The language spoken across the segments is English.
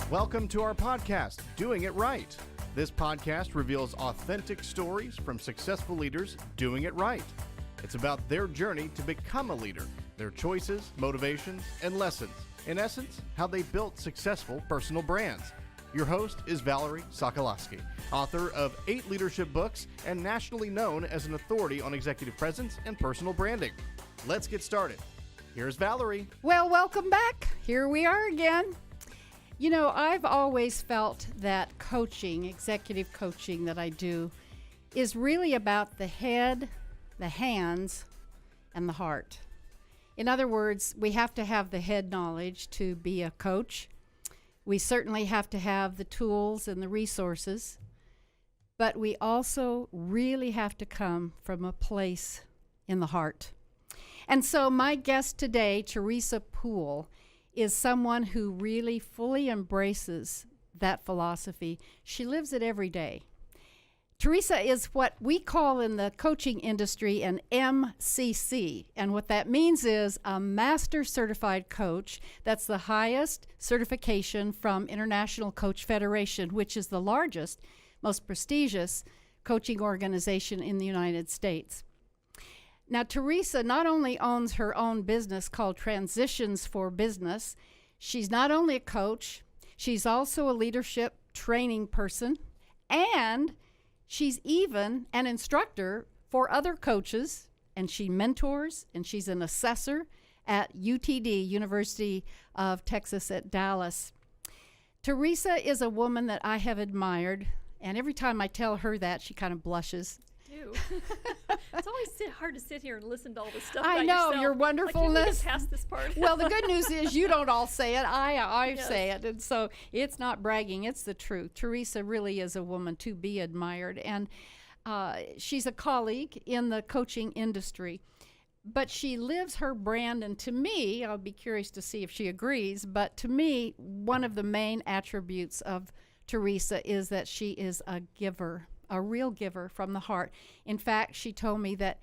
Welcome to our podcast, Doing It Right. This podcast reveals authentic stories from successful leaders doing it right. It's about their journey to become a leader, their choices, motivations, and lessons. In essence, how they built successful personal brands. Your host is Valerie Sokolosky, author of 8 leadership books and nationally known as an authority on executive presence and personal branding. Let's get started. Here's Valerie. Well, welcome back. Here we are again. You know, I've always felt that coaching, executive coaching that I do, is really about the head, the hands, and the heart. In other words, we have to have the head knowledge to be a coach. We certainly have to have the tools and the resources, but we also really have to come from a place in the heart. And so my guest today, Teresa Pool, is someone who really fully embraces that philosophy. She lives it every day. Teresa is what we call in the coaching industry an MCC, and what that means is a Master Certified Coach. That's the highest certification from International Coach Federation, which is the largest, most prestigious coaching organization in the United States. Now, Teresa not only owns her own business called Transitions for Business, she's not only a coach, she's also a leadership training person, and she's even an instructor for other coaches, and she mentors, and she's an assessor at UTD, University of Texas at Dallas. Teresa is a woman that I have admired, and every time I tell her that, she kind of blushes. It's always hard to sit here and listen to all this stuff. I about know yourself. your wonderfulness. Like, can we get past this part? Well, the good news is you don't all say it. I Yes. say it, and so it's not bragging; it's the truth. Teresa really is a woman to be admired, and she's a colleague in the coaching industry. But she lives her brand, and to me, I'll be curious to see if she agrees. But to me, one of the main attributes of Teresa is that she is a giver. A real giver from the heart. In fact, she told me that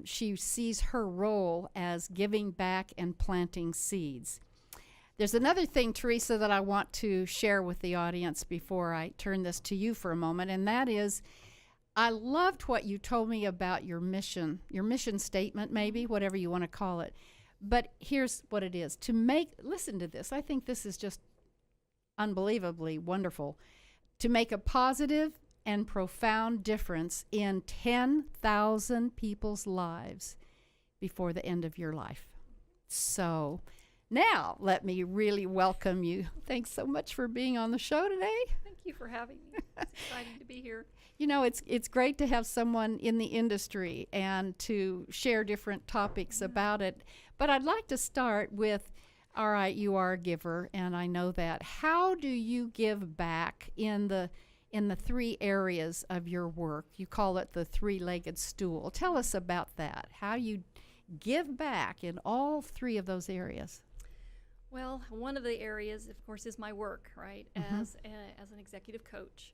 she sees her role as giving back and planting seeds. There's another thing, Teresa, that I want to share with the audience before I turn this to you for a moment, and that is I loved what you told me about your mission statement, maybe, whatever you want to call it. But here's what it is. Listen to this. I think this is just unbelievably wonderful. To make a positive and profound difference in 10,000 people's lives before the end of your life. So now let me really welcome you. Thanks so much for being on the show today. Thank you for having me. It's exciting to be here. You know, it's great to have someone in the industry and to share different topics about it. But I'd like to start with, all right, you are a giver, and I know that. How do you give back in the 3 areas of your work? You call it the Threelegged stool. Tell us about that, how you give back in all 3 of those areas. Well, one of the areas, of course, is my work, right, as an executive coach.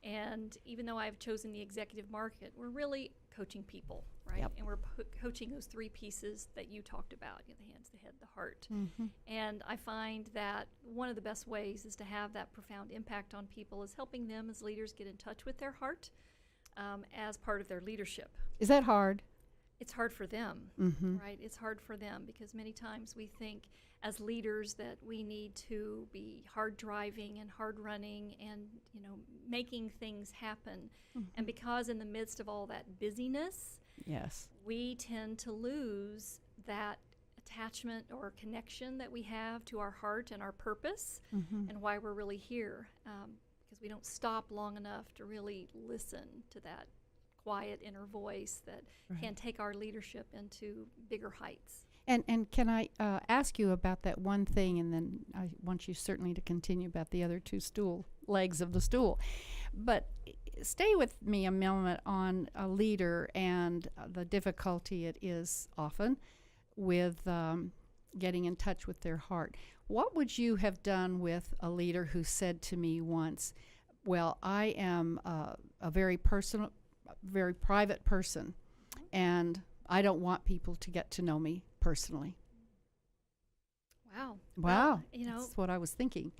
And even though I've chosen the executive market, we're really coaching people, right? Yep. And we're coaching those 3 pieces that you talked about, the hands, the head, the heart. And I find that one of the best ways is to have that profound impact on people is helping them as leaders get in touch with their heart as part of their leadership. Is that hard? It's hard for them, right? It's hard for them because many times we think as leaders that we need to be hard driving and hard running and, you know, making things happen. And because in the midst of all that busyness, yes, we tend to lose that attachment or connection that we have to our heart and our purpose and why we're really here, because we don't stop long enough to really listen to that quiet inner voice that can take our leadership into bigger heights. And can I ask you about that one thing, and then I want you certainly to continue about the other 2 legs of the stool. But stay with me a moment on a leader and the difficulty it is often with getting in touch with their heart. What would you have done with a leader who said to me once, well, I am a very personal, very private person, and I don't want people to get to know me personally? Wow. Wow. Well, you know, that's what I was thinking.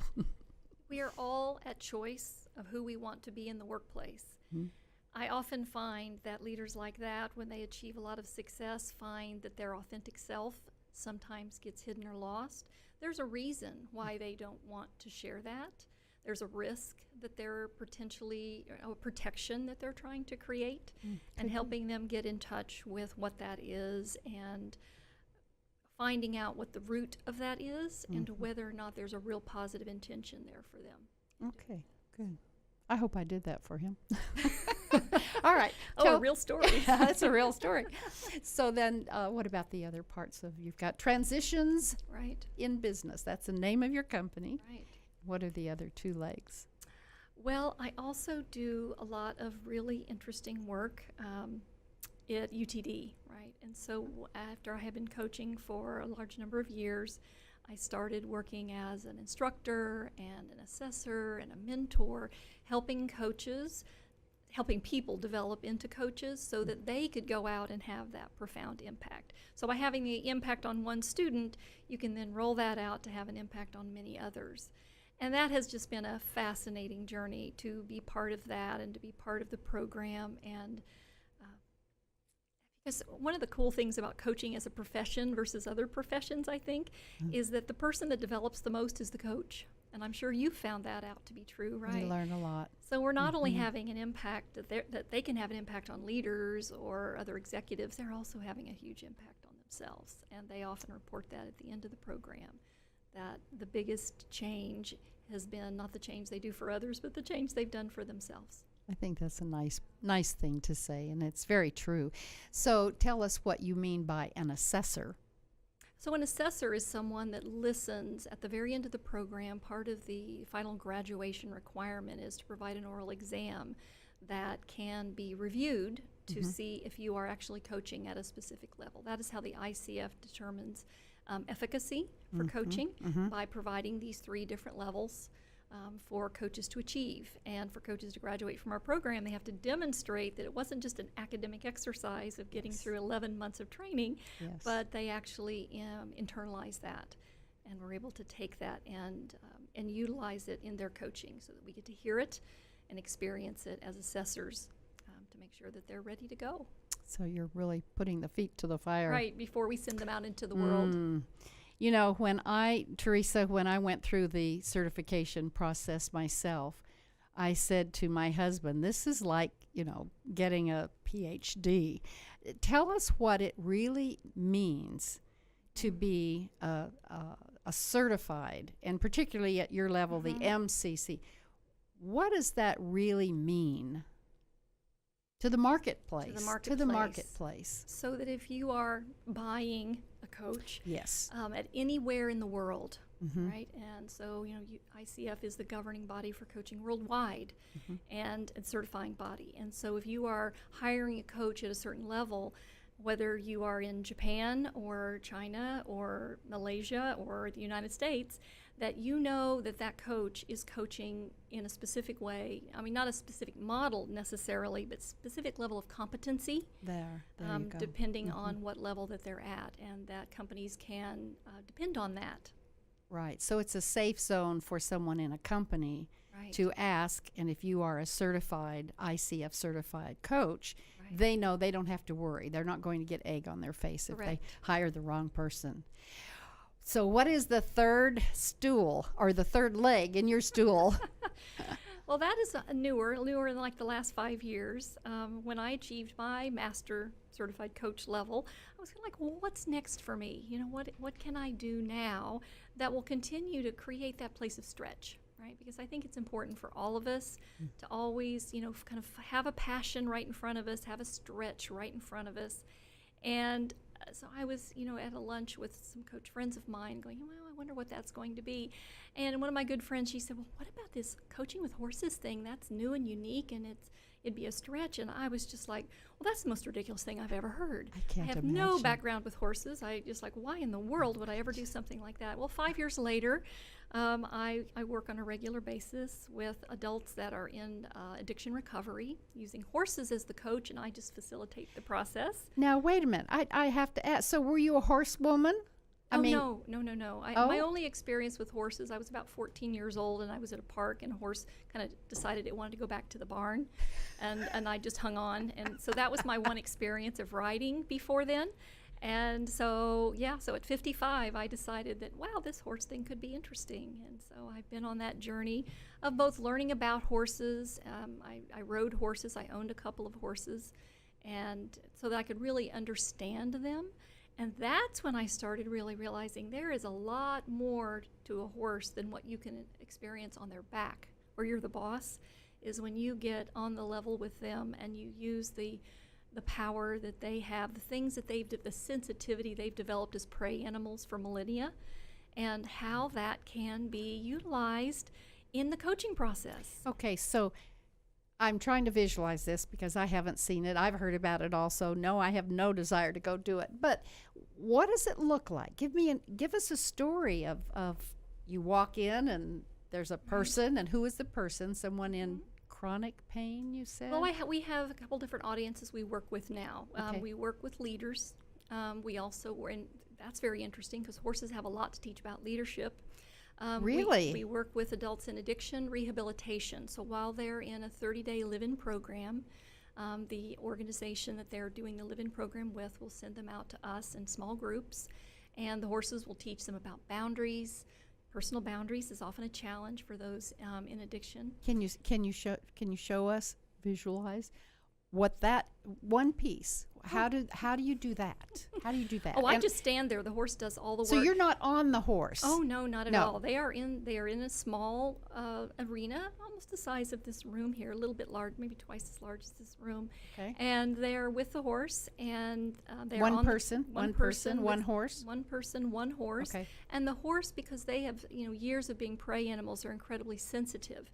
We are all at choice of who we want to be in the workplace. Mm-hmm. I often find that leaders like that, when they achieve a lot of success, find that their authentic self sometimes gets hidden or lost. There's a reason why they don't want to share that. There's a risk that they're potentially, a protection that they're trying to create, and helping them get in touch with what that is and finding out what the root of that is and whether or not there's a real positive intention there for them. Okay, good. I hope I did that for him. All right. Oh, a real story. That's a real story. So then what about the other parts of, you've got transitions Right. in business. That's the name of your company. Right. What are the other two legs? Well, I also do a lot of really interesting work at UTD, right? And so after I had been coaching for a large number of years, I started working as an instructor and an assessor and a mentor, helping people develop into coaches so that they could go out and have that profound impact. So by having the impact on one student, you can then roll that out to have an impact on many others. And that has just been a fascinating journey to be part of that and to be part of the program. And because one of the cool things about coaching as a profession versus other professions, I think, is that the person that develops the most is the coach. And I'm sure you've found that out to be true, right? You learn a lot. So we're not only having an impact that they can have an impact on leaders or other executives, they're also having a huge impact on themselves. And they often report that at the end of the program, that the biggest change has been not the change they do for others, but the change they've done for themselves. I think that's a nice thing to say, and it's very true. So tell us what you mean by an assessor. So an assessor is someone that listens at the very end of the program. Part of the final graduation requirement is to provide an oral exam that can be reviewed to see if you are actually coaching at a specific level. That is how the ICF determines efficacy for coaching, by providing these 3 different levels for coaches to achieve. And for coaches to graduate from our program, they have to demonstrate that it wasn't just an academic exercise of getting through 11 months of training, but they actually internalize that and were able to take that and utilize it in their coaching so that we get to hear it and experience it as assessors to make sure that they're ready to go. So you're really putting the feet to the fire. Right, before we send them out into the world. You know, Teresa, when I went through the certification process myself, I said to my husband, this is like, getting a PhD. Tell us what it really means to be a certified, and particularly at your level, the MCC. What does that really mean to the marketplace? To the marketplace. So that if you are buying a coach, at anywhere in the world, right? And so, ICF is the governing body for coaching worldwide, and a certifying body. And so if you are hiring a coach at a certain level, whether you are in Japan or China or Malaysia or the United States, that that coach is coaching in a specific way. I mean, not a specific model necessarily, but specific level of competency. There you go. Depending on what level that they're at, and that companies can depend on that. Right. So it's a safe zone for someone in a company to ask, and if you are a certified, ICF certified coach, they know they don't have to worry. They're not going to get egg on their face if they hire the wrong person. So what is the third stool, or the third leg in your stool? Well, that is newer in like the last 5 years. When I achieved my master certified coach level, I was kind of like, well, what's next for me? What can I do now that will continue to create that place of stretch, right? Because I think it's important for all of us to always, kind of have a passion right in front of us, have a stretch right in front of us. And so I was, at a lunch with some coach friends of mine going, well, I wonder what that's going to be. And one of my good friends, she said, well, what about this coaching with horses thing? That's new and unique, and it'd be a stretch. And I was just like, well, that's the most ridiculous thing I've ever heard. I have no background with horses. I just like, why in the world would I ever do something like that? Well, 5 years later, I work on a regular basis with adults that are in addiction recovery, using horses as the coach, and I just facilitate the process. Now, wait a minute. I have to ask. So were you a horsewoman? I mean, no. Oh? My only experience with horses, I was about 14 years old, and I was at a park, and a horse kind of decided it wanted to go back to the barn, and I just hung on. And so that was my one experience of riding before then. And so, so at 55, I decided that, wow, this horse thing could be interesting. And so I've been on that journey of both learning about horses. I rode horses. I owned a couple of horses, and so that I could really understand them. And that's when I started really realizing there is a lot more to a horse than what you can experience on their back, where you're the boss, is when you get on the level with them and you use the power that they have, the things that the sensitivity they've developed as prey animals for millennia, and how that can be utilized in the coaching process. Okay, so I'm trying to visualize this because I haven't seen it. I've heard about it also. No, I have no desire to go do it. But what does it look like? Give us a story of you walk in and there's a person, and who is the person? Someone in chronic pain, you said? Well, we have a couple different audiences we work with now. Okay. We work with leaders. We also that's very interesting because horses have a lot to teach about leadership. Really? We work with adults in addiction rehabilitation. So while they're in a 30-day live-in program, the organization that they're doing the live-in program with will send them out to us in small groups, and the horses will teach them about boundaries. Personal boundaries is often a challenge for those in addiction. Can you show us, visualize what that one piece? How do you do that? How do you do that? I just stand there. The horse does all the work. So you're not on the horse? Oh no, not at all. They are in a small arena, almost the size of this room here, a little bit large, maybe twice as large as this room. Okay. And they're with the horse, and they're one on person, one horse. One person, one horse. Okay. And the horse, because they have years of being prey animals, are incredibly sensitive.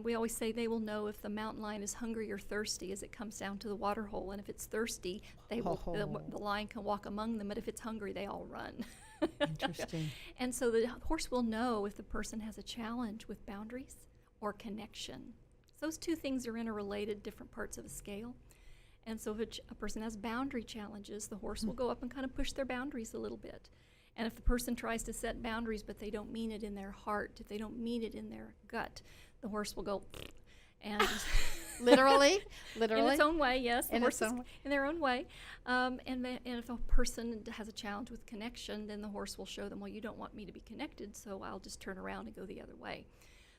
We always say they will know if the mountain lion is hungry or thirsty as it comes down to the water hole. And if it's thirsty, the lion can walk among them. But if it's hungry, they all run. Interesting. And so the horse will know if the person has a challenge with boundaries or connection. Those two things are interrelated, different parts of a scale. And so if a person has boundary challenges, the horse will go up and kind of push their boundaries a little bit. And if the person tries to set boundaries but they don't mean it in their heart, if they don't mean it in their gut, the horse will go and literally in its own way, yes. The horses in their own way. And if a person has a challenge with connection, then the horse will show them, well, you don't want me to be connected, so I'll just turn around and go the other way.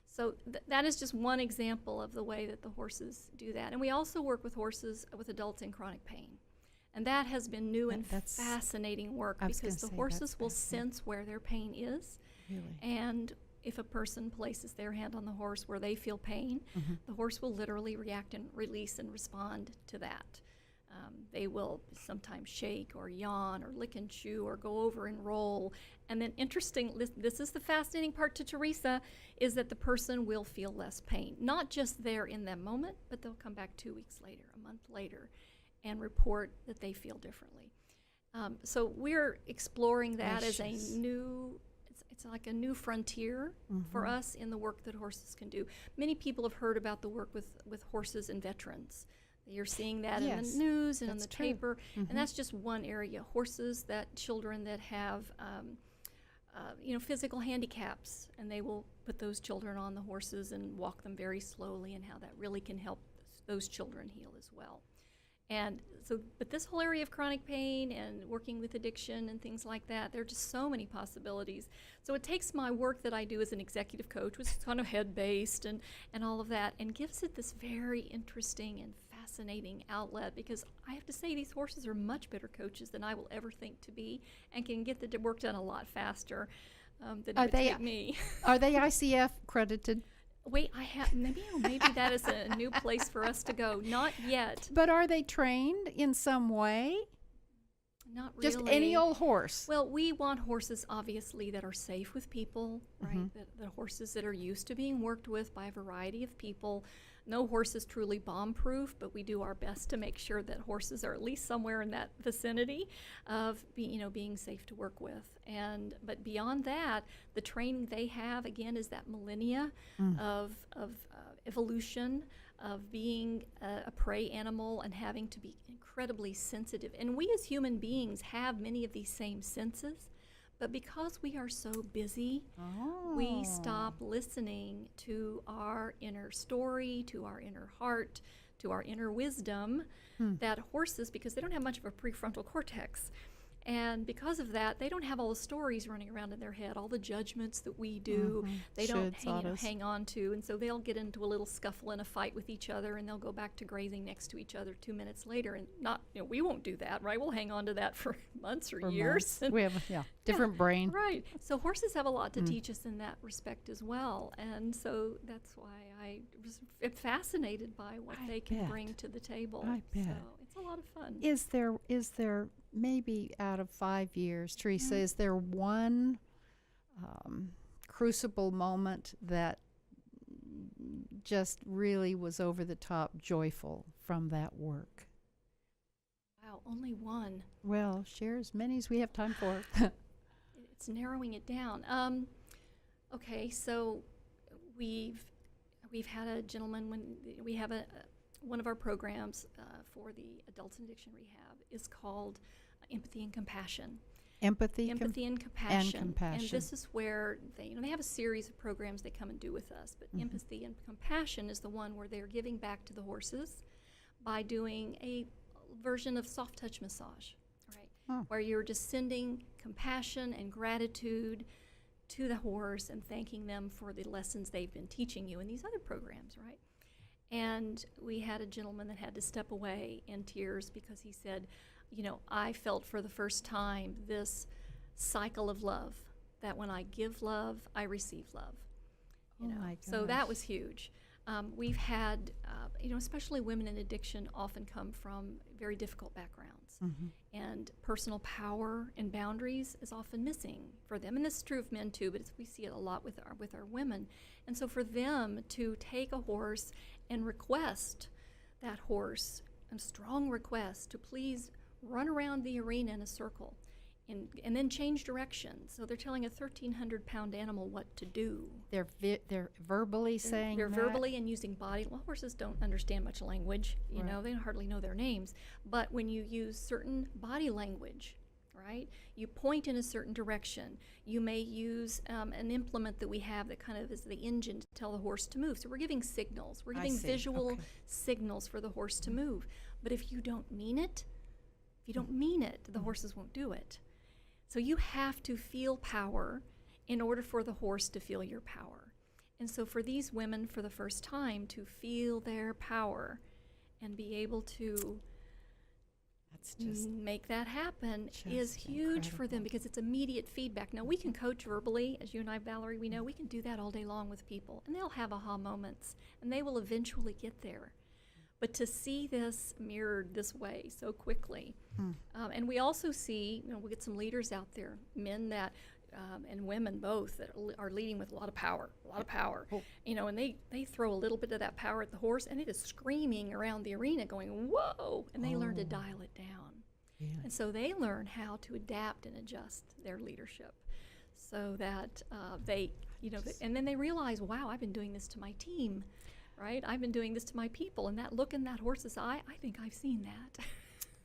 So that is just one example of the way that the horses do that. And we also work with horses, with adults in chronic pain. And that has been new and fascinating work because the horses will sense where their pain is. Really? And if a person places their hand on the horse where they feel pain, the horse will literally react and release and respond to that. They will sometimes shake or yawn or lick and chew or go over and roll. And then this is the fascinating part to Teresa, is that the person will feel less pain. Not just there in that moment, but they'll come back 2 weeks later, a month later, and report that they feel differently. So we're exploring that as a new, it's like a new frontier for us in the work that horses can do. Many people have heard about the work with horses and veterans. You're seeing that in the news and in the paper, and that's just one area. Horses, children that have physical handicaps, and they will put those children on the horses and walk them very slowly, and how that really can help those children heal as well. And so, but this whole area of chronic pain and working with addiction and things like that, there are just so many possibilities. So it takes my work that I do as an executive coach, which is kind of head-based and all of that, and gives it this very interesting and fascinating outlet, because I have to say these horses are much better coaches than I will ever think to be, and can get the work done a lot faster than it would take me. Are they ICF credited? Wait, maybe that is a new place for us to go. Not yet. But are they trained in some way? Not really. Just any old horse? Well, we want horses, obviously, that are safe with people, right? The horses that are used to being worked with by a variety of people. No horse is truly bomb-proof, but we do our best to make sure that horses are at least somewhere in that vicinity of being safe to work with. But beyond that, the training they have, again, is that millennia of evolution, of being a prey animal and having to be incredibly sensitive. And we as human beings have many of these same senses, But because we are so busy, Oh. we stop listening to our inner story, to our inner heart, to our inner wisdom that horses, because they don't have much of a prefrontal cortex. And because of that, they don't have all the stories running around in their head, all the judgments that we do. They don't hang on to. And so they'll get into a little scuffle and a fight with each other, and they'll go back to grazing next to each other 2 minutes later. And we won't do that, right? We'll hang on to that for months or years. We have different brain. Right. So horses have a lot to teach us in that respect as well. And so that's why I was fascinated by what they can bring to the table. I bet. So it's a lot of fun. Is there maybe out of 5 years, Teresa, is there one crucible moment that just really was over the top joyful from that work? Wow, only one. Well, share as many as we have time for. It's narrowing it down. Okay, so we've had a gentleman when we have one of our programs for the adults in addiction rehab is called Empathy and Compassion. Empathy and compassion. And this is where they have a series of programs they come and do with us. But empathy and compassion is the one where they're giving back to the horses by doing a version of soft touch massage, right? Where you're just sending compassion and gratitude to the horse and thanking them for the lessons they've been teaching you in these other programs, right? And we had a gentleman that had to step away in tears because he said, I felt for the first time this cycle of love, that when I give love, I receive love. So that was huge. We've had, especially women in addiction often come from very difficult backgrounds. And personal power and boundaries is often missing for them. And this is true of men too, but we see it a lot with our women. And so for them to take a horse and request that horse, a strong request to please run around the arena in a circle and then change direction. So they're telling a 1,300-pound animal what to do. They're verbally saying They're that? verbally and using body. Well, horses don't understand much language. They hardly know their names. But when you use certain body language, right, you point in a certain direction. You may use an implement that we have that kind of is the engine to tell the horse to move. So we're giving signals. We're giving visual signals for the horse to move. But if you don't mean it, the horses won't do it. So you have to feel power in order for the horse to feel your power. And so for these women, for the first time, to feel their power and be able to make that happen is huge for them because it's immediate feedback. Now, we can coach verbally, as you and I, Valerie, we know we can do that all day long with people, and they'll have aha moments, and they will eventually get there. But to see this mirrored this way so quickly, and we also see, we get some leaders out there, men that, and women both, that are leading with a lot of power, and they throw a little bit of that power at the horse, and it is screaming around the arena going, whoa, and they learn to dial it down. Really? And so they learn how to adapt and adjust their leadership so that they, and then they realize, wow, I've been doing this to my team. Right? I've been doing this to my people, and that look in that horse's eye, I think I've seen that.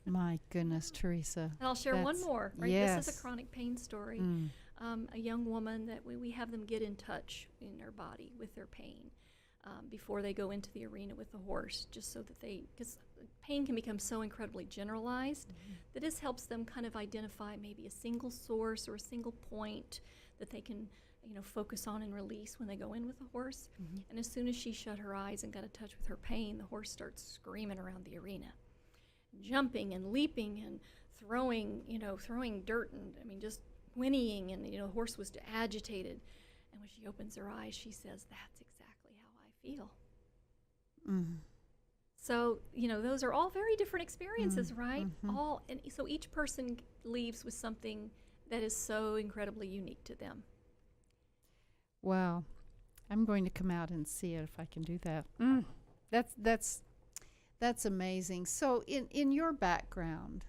My goodness, Teresa. And I'll share one more, right? Yes. This is a chronic pain story. A young woman that we have them get in touch in their body with their pain before they go into the arena with the horse, just so that because pain can become so incredibly generalized that this helps them kind of identify maybe a single source or a single point that they can focus on and release when they go in with the horse. And as soon as she shut her eyes and got in touch with her pain, the horse starts screaming around the arena, jumping and leaping and throwing dirt and just whinnying, and the horse was agitated. And when she opens her eyes, she says, "That's exactly how I feel." So those are all very different experiences, right? And so each person leaves with something that is so incredibly unique to them. Wow. I'm going to come out and see it if I can do that. That's amazing. So in your background,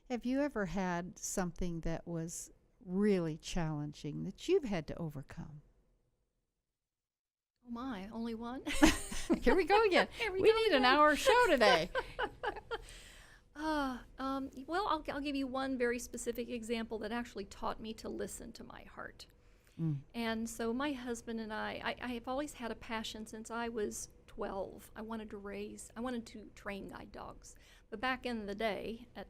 have you ever had something that was really challenging that you've had to overcome? Oh my, only one? Here we go again. We need an hour show today. Well, I'll give you one very specific example that actually taught me to listen to my heart. And so my husband and I have always had a passion since I was 12. I wanted to train guide dogs. But back in the day, at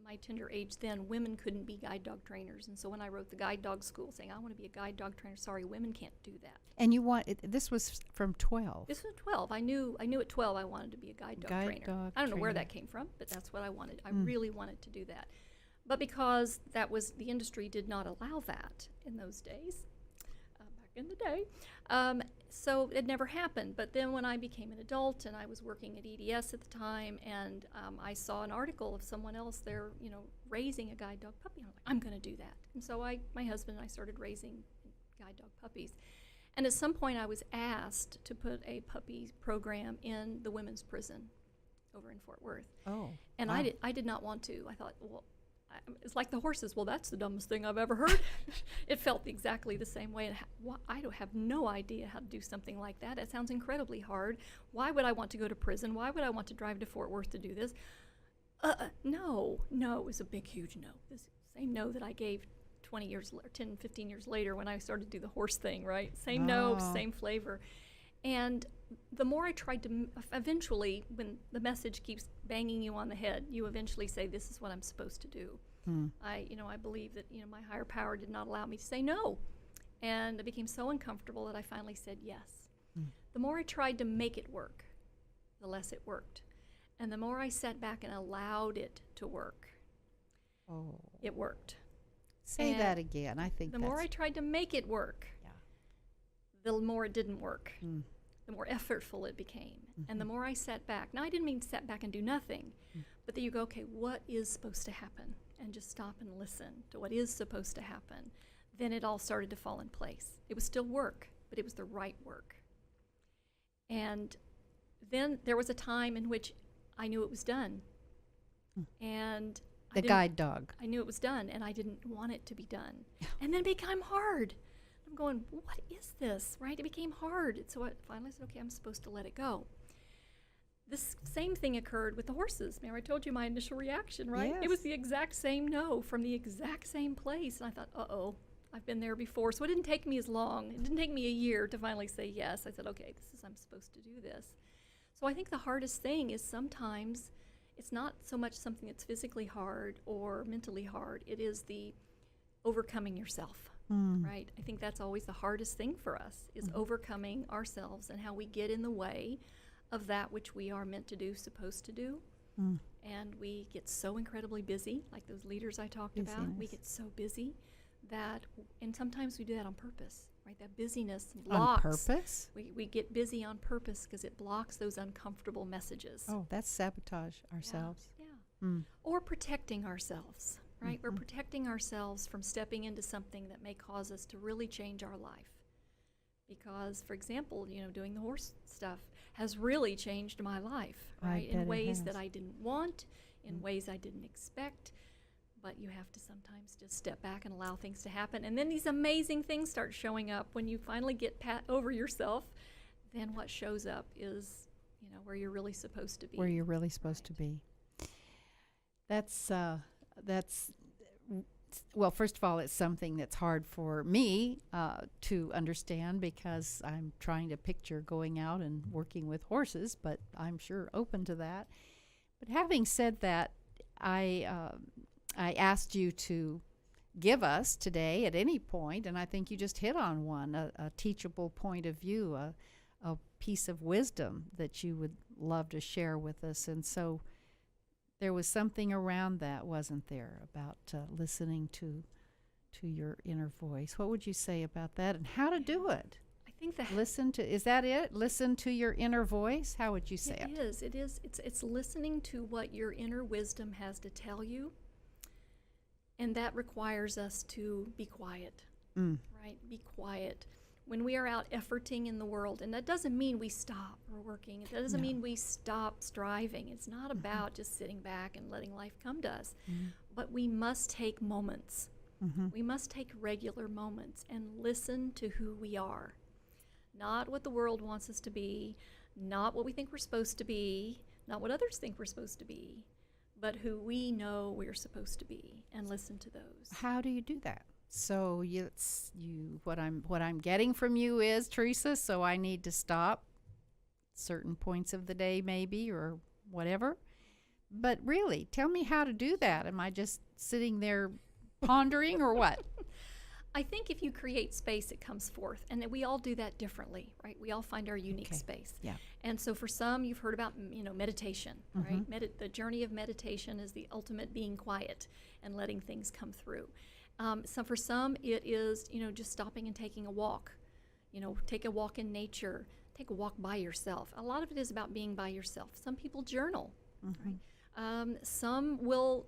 my tender age then, women couldn't be guide dog trainers. And so when I wrote the guide dog school saying, I want to be a guide dog trainer, sorry, women can't do that. And this was from 12. This was 12. I knew at 12 I wanted to be a guide dog trainer. I don't know where that came from, but that's what I wanted. I really wanted to do that. But because the industry did not allow that in those days, back in the day, so it never happened. But then when I became an adult and I was working at EDS at the time, and I saw an article of someone else there, raising a guide dog puppy, and I'm going to do that. And so my husband and I started raising guide dog puppies. And at some point I was asked to put a puppy program in the women's prison over in Fort Worth. Oh. And wow. I did not want to. I thought, well, it's like the horses. Well, that's the dumbest thing I've ever heard. It felt exactly the same way. And I don't have no idea how to do something like that. It sounds incredibly hard. Why would I want to go to prison? Why would I want to drive to Fort Worth to do this? No, it was a big, huge no. This same no that I gave 10, 15 years later when I started to do the horse thing, right? Same no, same flavor. And the more I tried to, eventually, when the message keeps banging you on the head, you eventually say, this is what I'm supposed to do. I believe that, my higher power did not allow me to say no. And I became so uncomfortable that I finally said yes. The more I tried to make it work, the less it worked. And the more I sat back and allowed it to work, it worked. Say that again. I think the more I tried to make it work, the more it didn't work. The more effortful it became. And the more I sat back. Now, I didn't mean sat back and do nothing, but that you go, okay, what is supposed to happen? And just stop and listen to what is supposed to happen. Then it all started to fall in place. It was still work, but it was the right work. And then there was a time in which I knew it was done. And the guide dog. I knew it was done, and I didn't want it to be done. And then it became hard. I'm going, what is this, right? It became hard. So I finally said, okay, I'm supposed to let it go. This same thing occurred with the horses. Remember, I told you my initial reaction, right? Yes. It was the exact same no from the exact same place. And I thought, uh-oh, I've been there before. So it didn't take me as long. It didn't take me a year to finally say yes. I said, okay, I'm supposed to do this. So I think the hardest thing is sometimes it's not so much something that's physically hard or mentally hard. It is the overcoming yourself. Right? I think that's always the hardest thing for us, is overcoming ourselves and how we get in the way of that which we are meant to do, supposed to do. And we get so incredibly busy, like those leaders I talked about. We get so busy and sometimes we do that on purpose, right? That busyness blocks. On purpose? We get busy on purpose because it blocks those uncomfortable messages. Oh, that's sabotage ourselves. Yeah. Or protecting ourselves. Right? We're protecting ourselves from stepping into something that may cause us to really change our life. Because, for example, doing the horse stuff has really changed my life, right? In ways that I didn't want, in ways I didn't expect. But you have to sometimes just step back and allow things to happen. And then these amazing things start showing up. When you finally get over yourself, then what shows up is, where you're really supposed to be. Where you're really supposed to be. That's well, first of all, it's something that's hard for me to understand because I'm trying to picture going out and working with horses, but I'm sure open to that. But having said that, I asked you to give us today at any point, and I think you just hit on one, a teachable point of view, a piece of wisdom that you would love to share with us. And so there was something around that, wasn't there, about listening to your inner voice. What would you say about that, and how to do it? I think that is that it? Listen to your inner voice? How would you say it? It is. It's listening to what your inner wisdom has to tell you, and that requires us to be quiet, right? Be quiet. When we are out efforting in the world, and that doesn't mean we stop working. It doesn't mean we stop striving. It's not about just sitting back and letting life come to us. But we must take moments. We must take regular moments and listen to who we are. Not what the world wants us to be, not what we think we're supposed to be, not what others think we're supposed to be, but who we know we're supposed to be, and listen to those. How do you do that? So what I'm getting from you is, Teresa, so I need to stop certain points of the day maybe or whatever. But really, tell me how to do that. Am I just sitting there pondering or what? I think if you create space, it comes forth, and that we all do that differently, right? We all find our unique space. Yeah. And so for some, you've heard about, meditation, right? The journey of meditation is the ultimate being quiet and letting things come through. So for some, it is, just stopping and taking a walk. Take a walk in nature. Take a walk by yourself. A lot of it is about being by yourself. Some people journal, right? Some will,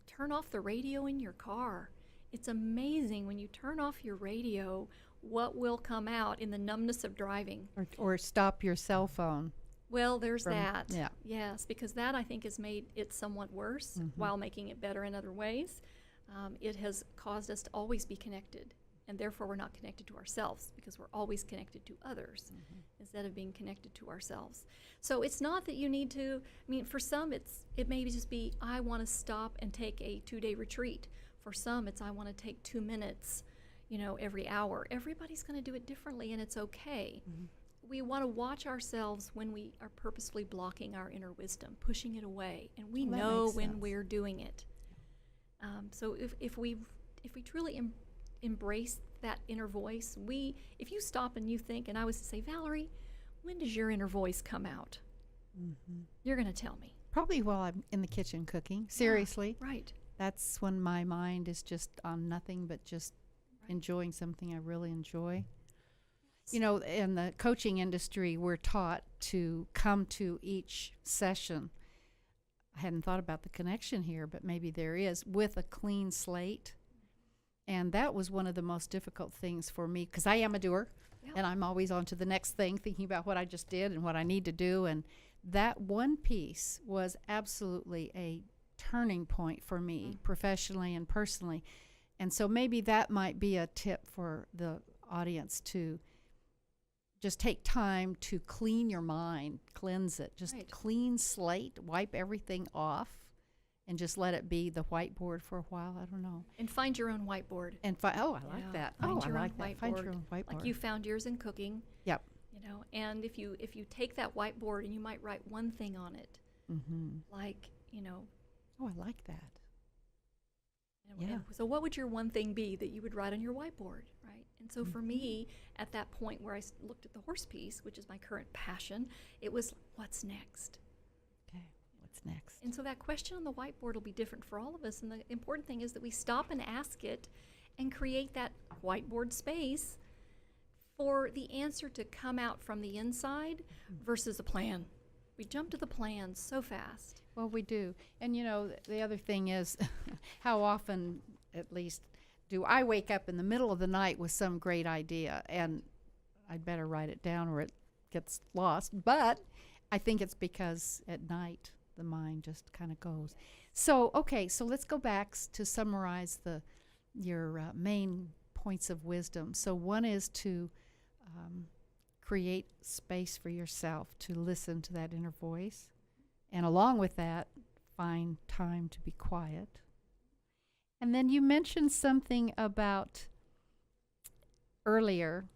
turn off the radio in your car. It's amazing when you turn off your radio, what will come out in the numbness of driving. Or stop your cell phone. Well, there's that. Yeah. Yes, because that, I think, has made it somewhat worse while making it better in other ways. It has caused us to always be connected, and therefore we're not connected to ourselves because we're always connected to others instead of being connected to ourselves. So it's not that you need to, for some it may just be, I want to stop and take a 2-day retreat. For some, it's I want to take 2 minutes, every hour. Everybody's going to do it differently, and it's okay. We want to watch ourselves when we are purposefully blocking our inner wisdom, pushing it away, and we know when we're doing it. So if we truly embrace that inner voice, if you stop and you think, and I was to say, Valerie, when does your inner voice come out? You're going to tell me. Probably while I'm in the kitchen cooking. Seriously. Yeah, right. That's when my mind is just on nothing but just enjoying something I really enjoy. In the coaching industry, we're taught to come to each session. I hadn't thought about the connection here, but maybe there is, with a clean slate. And that was one of the most difficult things for me, because I am a doer, and I'm always on to the next thing, thinking about what I just did and what I need to do. And that one piece was absolutely a turning point for me, professionally and personally. And so maybe that might be a tip for the audience, to just take time to clean your mind, cleanse it, just clean slate, wipe everything off, and just let it be the whiteboard for a while. I don't know. And find your own whiteboard. And I like that. Find your I own like that. whiteboard. Find your own whiteboard. Like you found yours in cooking. Yep. And if you take that whiteboard and you might write one thing on it, like, Oh, I like that. And so what would your one thing be that you would write on your whiteboard, right? And so for me, at that point where I looked at the horse piece, which is my current passion, it was, what's next? Okay, what's next? And so that question on the whiteboard will be different for all of us. And the important thing is that we stop and ask it and create that whiteboard space for the answer to come out from the inside versus a plan. We jump to the plan so fast. Well, we do. And, the other thing is, how often, at least, do I wake up in the middle of the night with some great idea, and I'd better write it down or it gets lost. But I think it's because at night the mind just kind of goes. So, okay, so let's go back to summarize your main points of wisdom. So one is to create space for yourself to listen to that inner voice. And along with that, find time to be quiet. And then you mentioned something about earlier,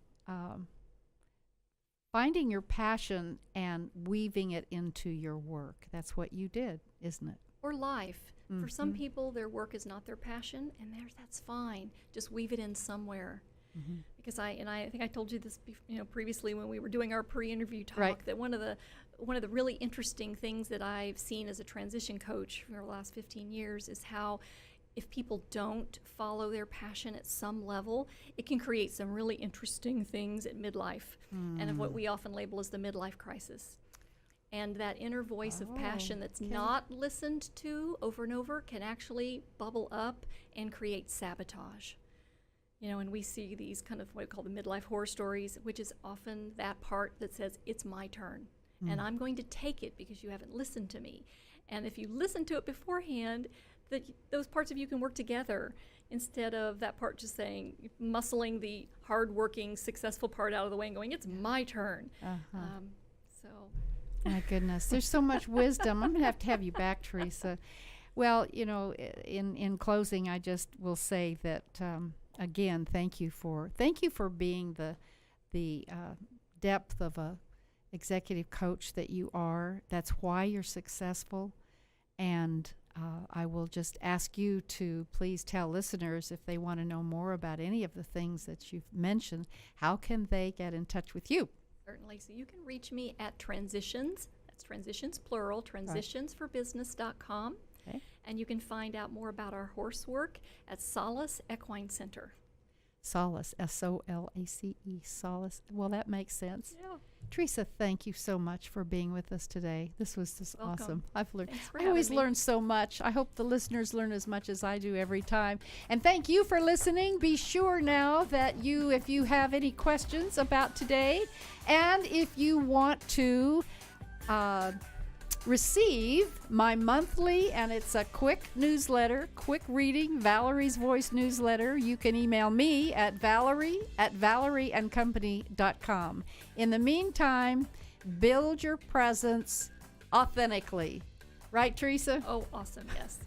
finding your passion and weaving it into your work. That's what you did, isn't it? Or life. For some people, their work is not their passion, and that's fine. Just weave it in somewhere. Because I think I told you this previously when we were doing our pre-interview talk, that one of the really interesting things that I've seen as a transition coach for the last 15 years is how if people don't follow their passion at some level, it can create some really interesting things at midlife and of what we often label as the midlife crisis. And that inner voice of passion that's not listened to over and over can actually bubble up and create sabotage. And we see these kind of what we call the midlife horror stories, which is often that part that says, it's my turn, and I'm going to take it because you haven't listened to me. And if you listen to it beforehand, those parts of you can work together instead of that part just saying, muscling the hardworking, successful part out of the way and going, it's my turn. My goodness, there's so much wisdom. I'm going to have you back, Teresa. Well, in closing, I just will say that again, thank you for being the depth of a executive coach that you are. That's why you're successful. And I will just ask you to please tell listeners, if they want to know more about any of the things that you've mentioned, how can they get in touch with you? Certainly. So you can reach me at Transitions. That's Transitions plural, transitionsforbusiness.com. Okay. And you can find out more about our horse work at Solace Equine Center. Solace, Solace, Solace. Well, that makes sense. Yeah. Teresa, thank you so much for being with us today. This was just Welcome. awesome. I've learned. Thanks for I always having me. learn so much. I hope the listeners learn as much as I do every time. And thank you for listening. Be sure now that if you have any questions about today, and if you want to receive my monthly, and it's a quick newsletter, quick reading, Valerie's Voice newsletter, you can email me at valerieandcompany.com. In the meantime, build your presence authentically. Right, Teresa? Oh, awesome. Yes.